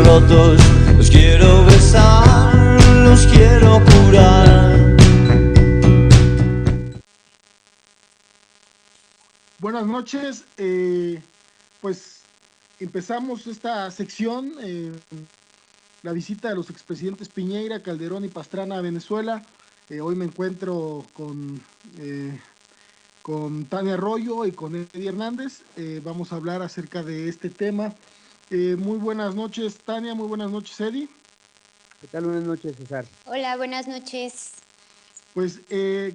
rotos, los quiero besar, los quiero curar. Buenas noches, pues empezamos esta sección, la visita de los expresidentes Piñera, Calderón y Pastrana a Venezuela. Hoy me encuentro con Tania Arroyo y con Eddie Hernández. Vamos a hablar acerca de este tema. Muy buenas noches, Tania, muy buenas noches, Eddie. ¿Qué tal? Buenas noches, César. Hola, buenas noches. Pues,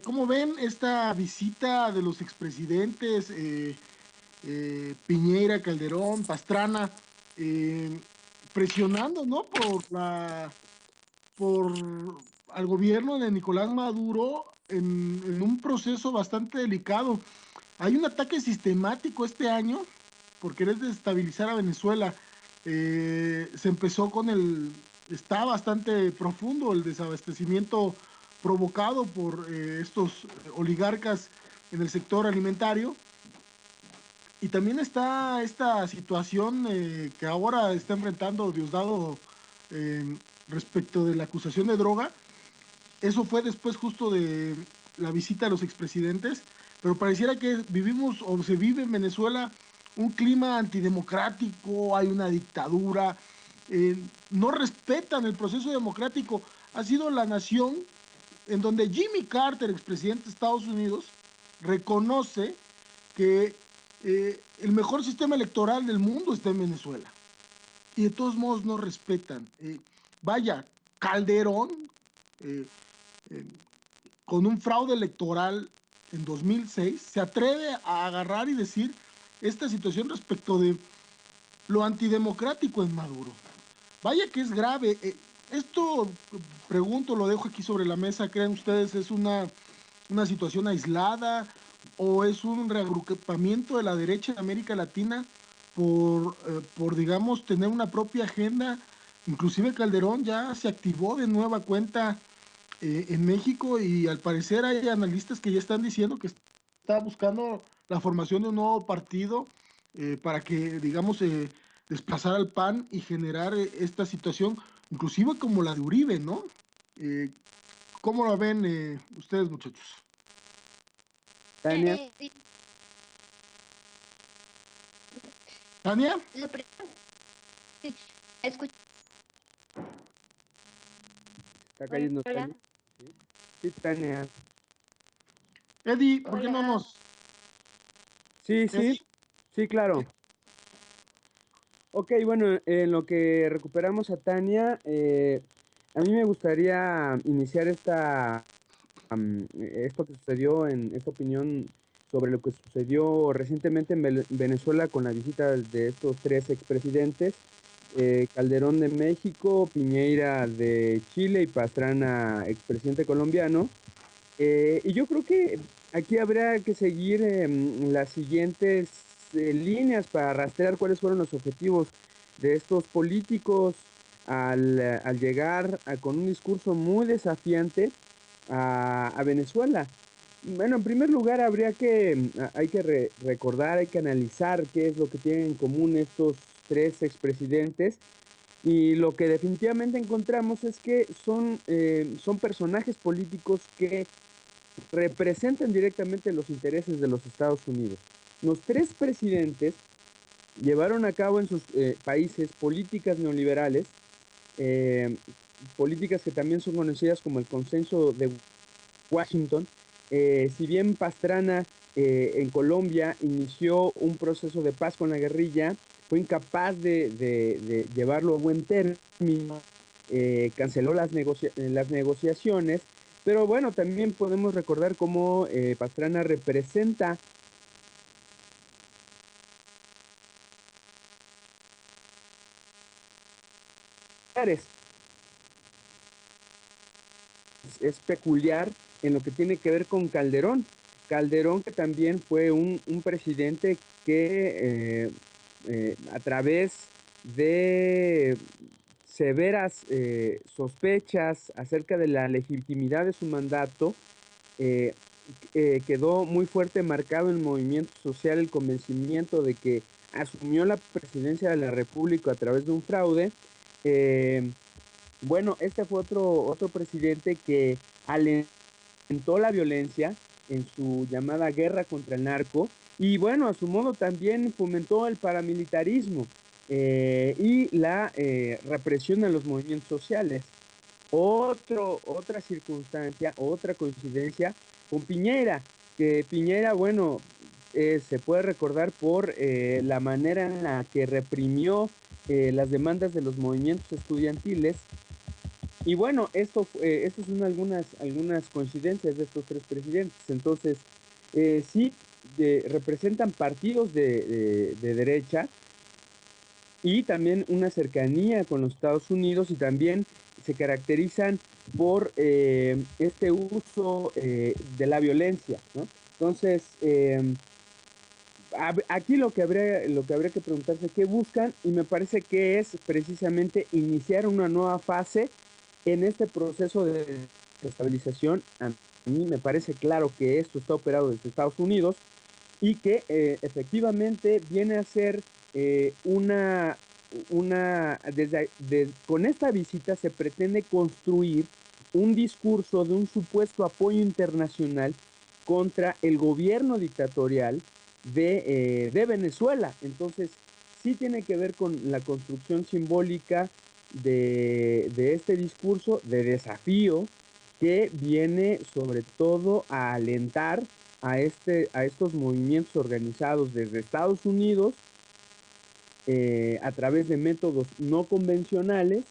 ¿cómo ven esta visita de los expresidentes Piñera, Calderón, Pastrana, eh, presionando, ¿no? Por al gobierno de Nicolás Maduro en un proceso bastante delicado. Hay un ataque sistemático este año por querer desestabilizar a Venezuela. Se empezó está bastante profundo el desabastecimiento provocado por estos oligarcas en el sector alimentario. Y también está esta situación que ahora está enfrentando Diosdado eh, respecto de la acusación de droga. Eso fue después justo de la visita a los expresidentes, pero pareciera que vivimos o se vive en Venezuela un clima antidemocrático, hay una dictadura, no respetan el proceso democrático. Ha sido la nación en donde Jimmy Carter, expresidente de Estados Unidos, reconoce que el mejor sistema electoral del mundo está en Venezuela. Y de todos modos no respetan. Vaya, Calderón, eh, eh, con un fraude electoral en 2006, se atreve a agarrar y decir esta situación respecto de lo antidemocrático en Maduro. Vaya que es grave. Esto, pregunto, lo dejo aquí sobre la mesa, ¿creen ustedes es una situación aislada o es un reagrupamiento de la derecha en América Latina por, digamos, tener una propia agenda? Inclusive Calderón ya se activó de nueva cuenta en México y al parecer hay analistas que ya están diciendo que está buscando la formación de un nuevo partido para que, digamos, desplazar al PAN y generar esta situación, inclusive como la de Uribe, ¿no? Eh, ¿Cómo lo ven ustedes, muchachos? Tania, Tania, Lo pre- escucha, está cayendo hola, Tania. Sí, Tania. Eddie, ¿por qué no hola. nos... Sí, Eddie? sí, claro. Ok, bueno, en lo que recuperamos a Tania, a mí me gustaría iniciar esto que sucedió, en esta opinión sobre lo que sucedió recientemente en Venezuela con la visita de estos tres expresidentes, Calderón de México, Piñera de Chile y Pastrana, expresidente colombiano. Y yo creo que aquí habrá que seguir las siguientes líneas para rastrear cuáles fueron los objetivos de estos políticos al llegar con un discurso muy desafiante a Venezuela. Bueno, en primer lugar hay que recordar, hay que analizar qué es lo que tienen en común estos tres expresidentes, y lo que definitivamente encontramos es que son personajes políticos que representan directamente los intereses de los Estados Unidos. Los tres presidentes llevaron a cabo en sus países políticas neoliberales, eh, políticas que también son conocidas como el consenso de Washington. Si bien Pastrana en Colombia inició un proceso de paz con la guerrilla, fue incapaz de llevarlo a buen término, canceló las negociaciones, pero bueno, también podemos recordar cómo Pastrana representa es peculiar en lo que tiene que ver con Calderón. Calderón, que también fue un presidente que a través de severas sospechas acerca de la legitimidad de su mandato, eh, quedó muy fuerte marcado en el movimiento social el convencimiento de que asumió la presidencia de la República a través de un fraude, bueno, este fue otro presidente que alentó la violencia en su llamada guerra contra el narco y bueno, a su modo también fomentó el paramilitarismo y la represión a los movimientos sociales. Otra circunstancia, otra coincidencia con Piñera, que Piñera, bueno, se puede recordar por la manera en la que reprimió las demandas de los movimientos estudiantiles. Y bueno, estas son algunas coincidencias de estos tres presidentes. Entonces, sí, representan partidos de derecha y también una cercanía con los Estados Unidos y también se caracterizan por este uso de la violencia, ¿no? Entonces, aquí lo que habría que preguntarse qué buscan y me parece que es precisamente iniciar una nueva fase en este proceso de estabilización. A mí me parece claro que esto está operado desde Estados Unidos y que efectivamente viene a ser con esta visita se pretende construir un discurso de un supuesto apoyo internacional contra el gobierno dictatorial de Venezuela. Entonces, sí tiene que ver con la construcción simbólica de este discurso de desafío que viene sobre todo a alentar a estos movimientos organizados desde Estados Unidos a través de métodos no convencionales,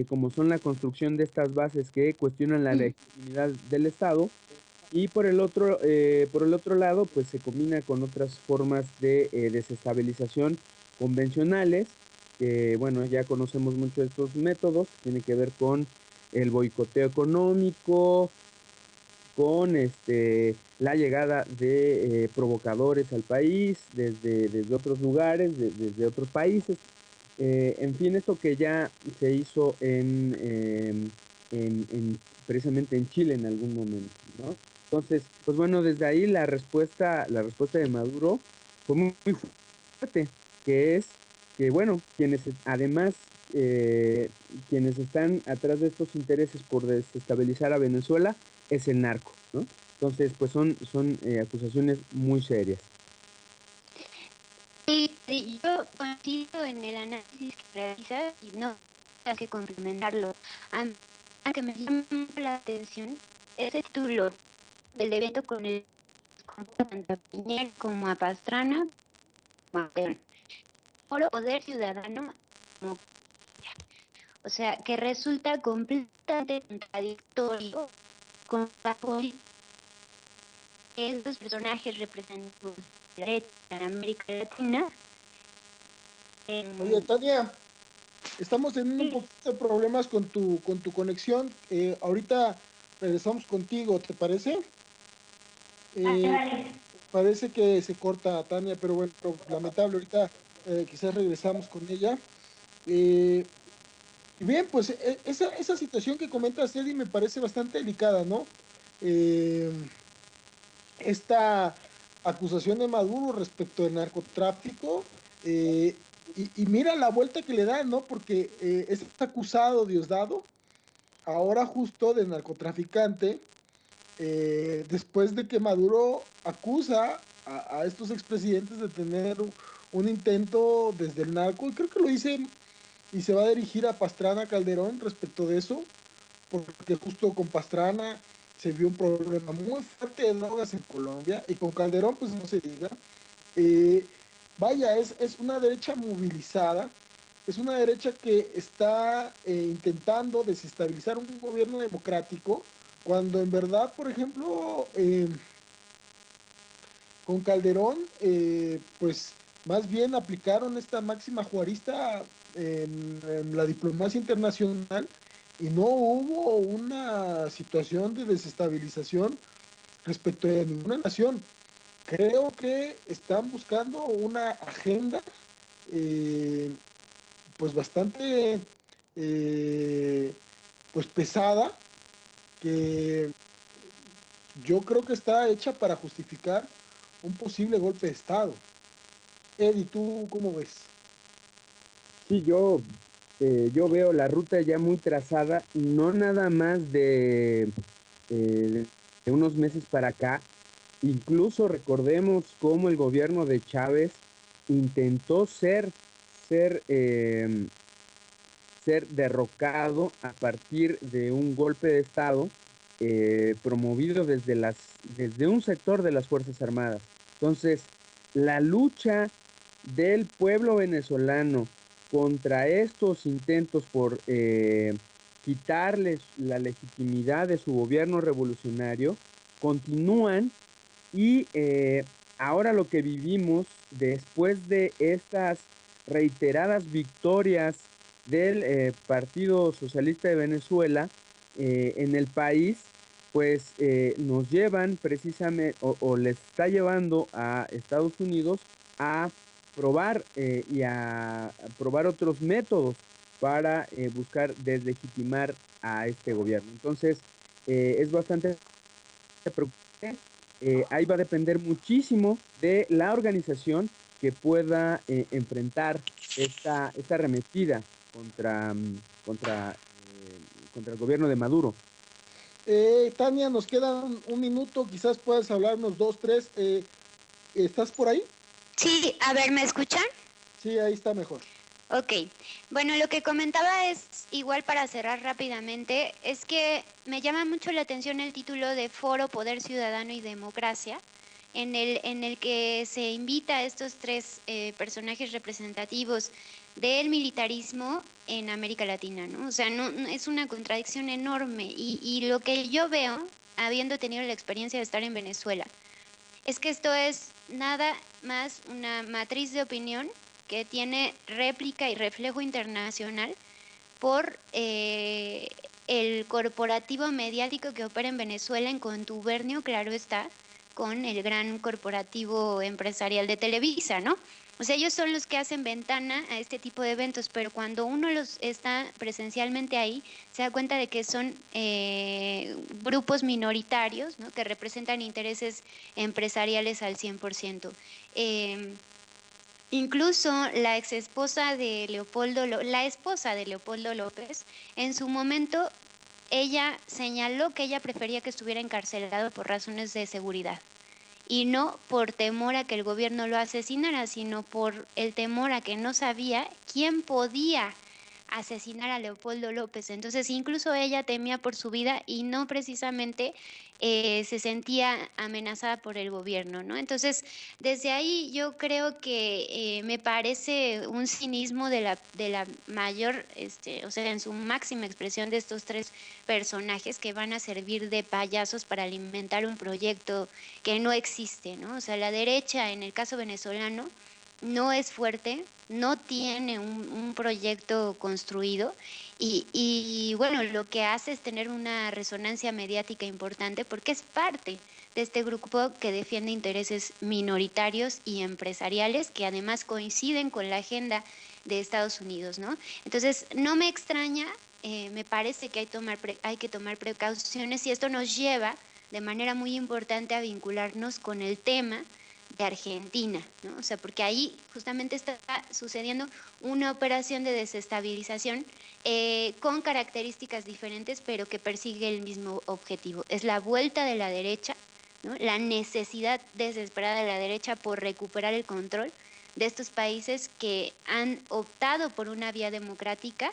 como son la construcción de estas bases que cuestionan la legitimidad del Estado, y por el otro lado, pues se combina con otras formas de desestabilización convencionales, que bueno, ya conocemos mucho de estos métodos, tiene que ver con el boicoteo económico, con la llegada de provocadores al país desde otros lugares, desde otros países. En fin, esto que ya se hizo precisamente en Chile en algún momento, ¿no? Entonces, pues bueno, desde ahí la respuesta de Maduro fue muy fuerte, que es que, bueno, quienes están atrás de estos intereses por desestabilizar a Venezuela es el narco, ¿no? Entonces, pues son acusaciones muy serias. Sí, yo coincido en el análisis que realizas y no hay que complementarlo. Aunque me llama mucho la atención ese título del evento con el tanto a Piñera como a Pastrana, como a León. Solo poder ciudadano, como, o sea, que resulta completamente contradictorio con la política que estos personajes representativos de la derecha en América Latina. Oye, En, Tania, estamos teniendo un poquito de problemas con tu conexión. Ahorita regresamos contigo, ¿te parece? Vale, Eh, vale. Parece que se corta Tania, pero bueno, lamentable, ahorita quizás regresamos con ella. Eh, y bien, pues esa situación que comentas, Eddie, me parece bastante delicada, ¿no? Eh, Esta acusación de Maduro respecto del narcotráfico, y mira la vuelta que le dan, ¿no? Porque es acusado Diosdado, ahora justo de narcotraficante, después de que Maduro acusa a estos expresidentes de tener un intento desde el narco, y creo que lo dice y se va a dirigir a Pastrana Calderón respecto de eso, porque justo con Pastrana se vio un problema muy fuerte de drogas en Colombia, y con Calderón pues no se diga. Eh, Vaya, es una derecha movilizada, es una derecha que está intentando desestabilizar un gobierno democrático, cuando en verdad, por ejemplo, con Calderón, pues más bien aplicaron esta máxima juarista en la diplomacia internacional, y no hubo una situación de desestabilización respecto de ninguna nación. Creo que están buscando una agenda eh, pues bastante eh, pues pesada, que yo creo que está hecha para justificar un posible golpe de Estado. Eddie, ¿tú cómo ves? Sí, yo yo veo la ruta ya muy trazada, no nada más de unos meses para acá. Incluso recordemos cómo el gobierno de Chávez intentó ser, eh, ser derrocado a partir de un golpe de Estado promovido desde un sector de las Fuerzas Armadas. Entonces, la lucha del pueblo venezolano contra estos intentos por quitarles la legitimidad de su gobierno revolucionario continúan y ahora lo que vivimos después de estas reiteradas victorias del Partido Socialista de Venezuela en el país, pues nos llevan precisamente, o les está llevando a Estados Unidos a probar y a probar otros métodos para buscar deslegitimar a este gobierno. Entonces, es bastante preocupante. Ahí va a depender muchísimo de la organización que pueda enfrentar esta arremetida contra, contra, contra el gobierno de Maduro. Tania, nos queda un minuto, quizás puedas hablarnos dos, tres. ¿Estás por ahí? Sí, a ver, ¿me escuchan? Sí, ahí está mejor. Ok, bueno, lo que comentaba es, igual para cerrar rápidamente, es que me llama mucho la atención el título de Foro, Poder Ciudadano y Democracia, en el que se invita a estos tres personajes representativos del militarismo en América Latina, ¿no? O sea, es una contradicción enorme y lo que yo veo, habiendo tenido la experiencia de estar en Venezuela, es que esto es nada más una matriz de opinión que tiene réplica y reflejo internacional por el corporativo mediático que opera en Venezuela en contubernio, claro está, con el gran corporativo empresarial de Televisa, ¿no? O sea, ellos son los que hacen ventana a este tipo de eventos, pero cuando uno los está presencialmente ahí, se da cuenta de que son grupos minoritarios, ¿no? Que representan intereses empresariales al 100%. Incluso la esposa de Leopoldo López, en su momento, ella señaló que ella prefería que estuviera encarcelado por razones de seguridad y no por temor a que el gobierno lo asesinara, sino por el temor a que no sabía quién podía asesinar a Leopoldo López. Entonces, incluso ella temía por su vida y no precisamente se sentía amenazada por el gobierno, ¿no? Entonces, desde ahí yo creo que me parece un cinismo de la mayor, o sea, en su máxima expresión de estos tres personajes que van a servir de payasos para alimentar un proyecto que no existe, ¿no? O sea, la derecha, en el caso venezolano, no es fuerte, no tiene un proyecto construido y bueno, lo que hace es tener una resonancia mediática importante porque es parte de este grupo que defiende intereses minoritarios y empresariales que además coinciden con la agenda de Estados Unidos, ¿no? Entonces, no me extraña, me parece que hay que tomar precauciones y esto nos lleva de manera muy importante a vincularnos con el tema de Argentina, ¿no? O sea, porque ahí justamente está sucediendo una operación de desestabilización con características diferentes, pero que persigue el mismo objetivo. Es la vuelta de la derecha, ¿no? La necesidad desesperada de la derecha por recuperar el control de estos países que han optado por una vía democrática,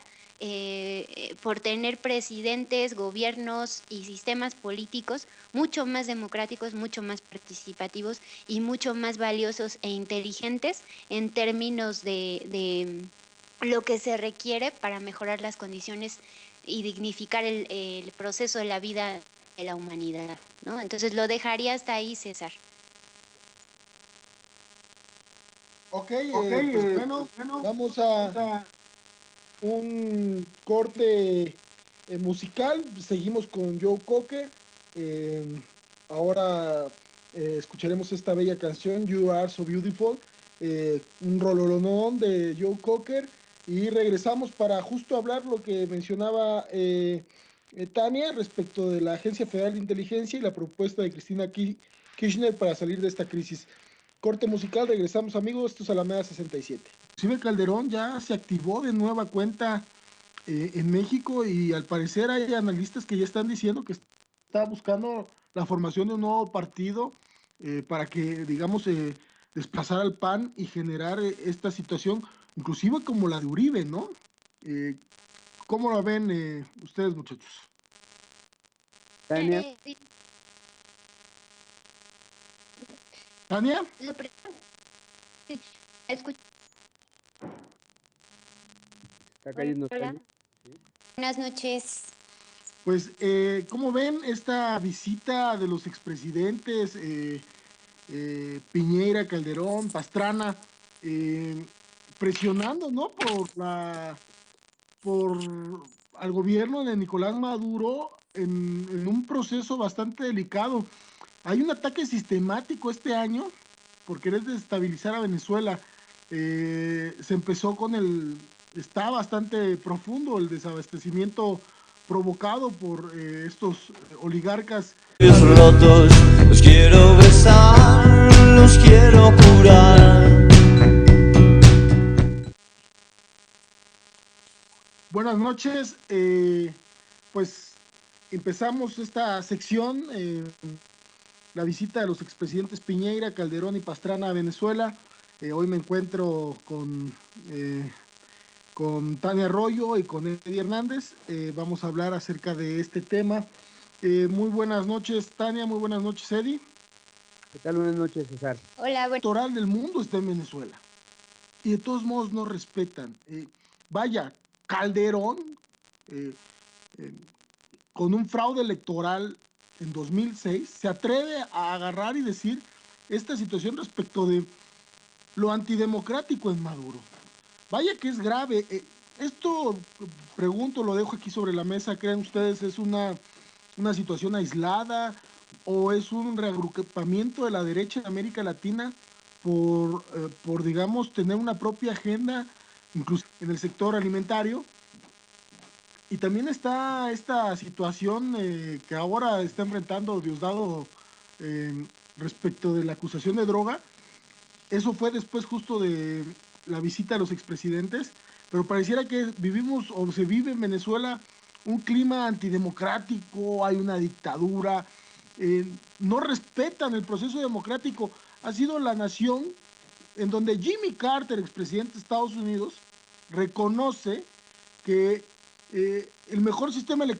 por tener presidentes, gobiernos y sistemas políticos mucho más democráticos, mucho más participativos y mucho más valiosos e inteligentes en términos de lo que se requiere para mejorar las condiciones y dignificar el proceso de la vida de la humanidad, ¿no? Entonces lo dejaría hasta ahí, César. Ok, pues bueno, vamos a un corte musical. Seguimos con Joe Cocker. Eh, ahora escucharemos esta bella canción, You Are So Beautiful, un rololonón de Joe Cocker. Y regresamos para justo hablar lo que mencionaba Tania respecto de la Agencia Federal de Inteligencia y la propuesta de Cristina Kirchner para salir de esta crisis. Corte musical, regresamos amigos, esto es Alameda 67. Inclusive Calderón ya se activó de nueva cuenta en México y al parecer hay analistas que ya están diciendo que está buscando la formación de un nuevo partido para que, digamos, desplazar al PAN y generar esta situación, inclusive como la de Uribe, ¿no? Eh, ¿Cómo la ven ustedes, muchachos? Tania, Tania, Lo primero, escucho. está cayendo Hola. Tania. Buenas noches. pues, ¿cómo ven esta visita de los expresidentes Piñera, Calderón, Pastrana, presionando, ¿no? Por al gobierno de Nicolás Maduro en un proceso bastante delicado. Hay un ataque sistemático este año por querer desestabilizar a Venezuela. Se empezó está bastante profundo el desabastecimiento provocado por estos oligarcas. Rotos, los quiero besar, los quiero curar. Buenas noches, pues empezamos esta sección, la visita de los expresidentes Piñera, Calderón y Pastrana a Venezuela. Hoy me encuentro con Tania Arroyo y con Eddie Hernández. Vamos a hablar acerca de este tema. Muy buenas noches, Tania, muy buenas noches, Eddie. ¿Qué tal? Buenas noches, César. Hola, El electoral del mundo está en Venezuela y de todos modos no respetan. Vaya, Calderón, eh, eh, con un fraude electoral en 2006, se atreve a agarrar y decir esta situación respecto de lo antidemocrático en Maduro. Vaya que es grave. Esto, pregunto, lo dejo aquí sobre la mesa, ¿creen ustedes es una situación aislada o es un reagrupamiento de la derecha en América Latina por digamos, tener una propia agenda, incluso en el sector alimentario? Y también está esta situación que ahora está enfrentando Diosdado respecto de la acusación de droga. Eso fue después justo de la visita de los expresidentes, pero pareciera que vivimos o se vive en Venezuela un clima antidemocrático, hay una dictadura, no respetan el proceso democrático. Ha sido la nación en donde Jimmy Carter, expresidente de Estados Unidos, reconoce que el mejor sistema electoral